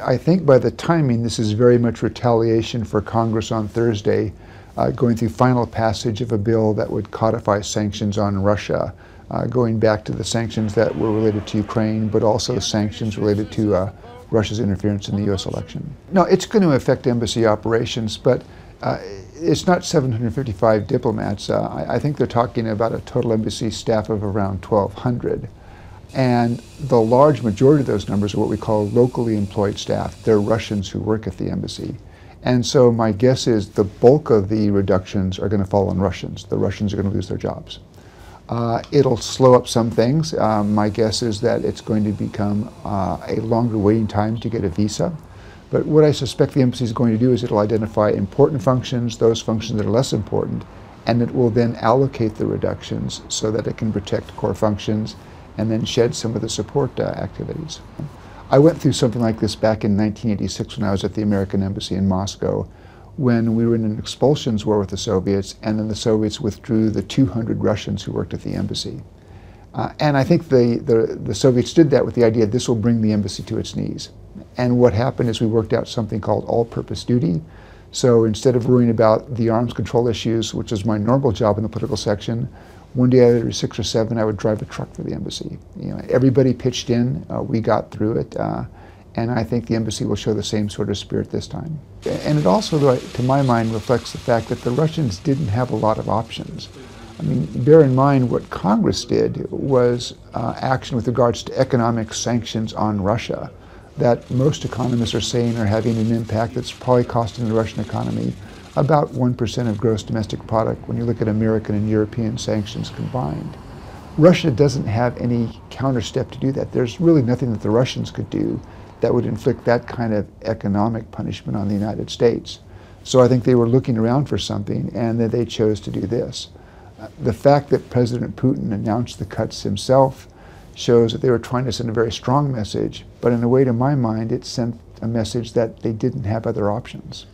I think by the timing, this is very much retaliation for Congress on Thursday, going through final passage of a bill that would codify sanctions on Russia, going back to the sanctions that were related to Ukraine, but also sanctions related to Russia's interference in the U.S. election. No, it's going to affect embassy operations, but it's not 755 diplomats. I think they're talking about a total embassy staff of around 1,200. And the large majority of those numbers are what we call locally employed staff. They're Russians who work at the embassy. And so my guess is the bulk of the reductions are going to fall on Russians. The Russians are going to lose their jobs. It'll slow up some things. My guess is that it's going to become a longer waiting time to get a visa. But what I suspect the embassy is going to do is it'll identify important functions, those functions that are less important, and it will then allocate the reductions so that it can protect core functions and then shed some of the support activities. I went through something like this back in 1986 when I was at the American Embassy in Moscow, when we were in an expulsions war with the Soviets, and then the Soviets withdrew the 200 Russians who worked at the embassy. And I think the Soviets did that with the idea this will bring the embassy to its knees. And what happened is we worked out something called all-purpose duty. So instead of worrying about the arms control issues, which is my normal job in the political section, one day out of 6 or 7, I would drive a truck for the embassy. Everybody pitched in, we got through it, and I think the embassy will show the same sort of spirit this time. And it also, to my mind, reflects the fact that the Russians didn't have a lot of options. I mean, bear in mind what Congress did was action with regards to economic sanctions on Russia that most economists are saying are having an impact that's probably costing the Russian economy about 1% of gross domestic product when you look at American and European sanctions combined. Russia doesn't have any counter step to do that. There's really nothing that the Russians could do that would inflict that kind of economic punishment on the United States. So I think they were looking around for something, and then they chose to do this. The fact that President Putin announced the cuts himself shows that they were trying to send a very strong message, but in a way, to my mind, it sent a message that they didn't have other options.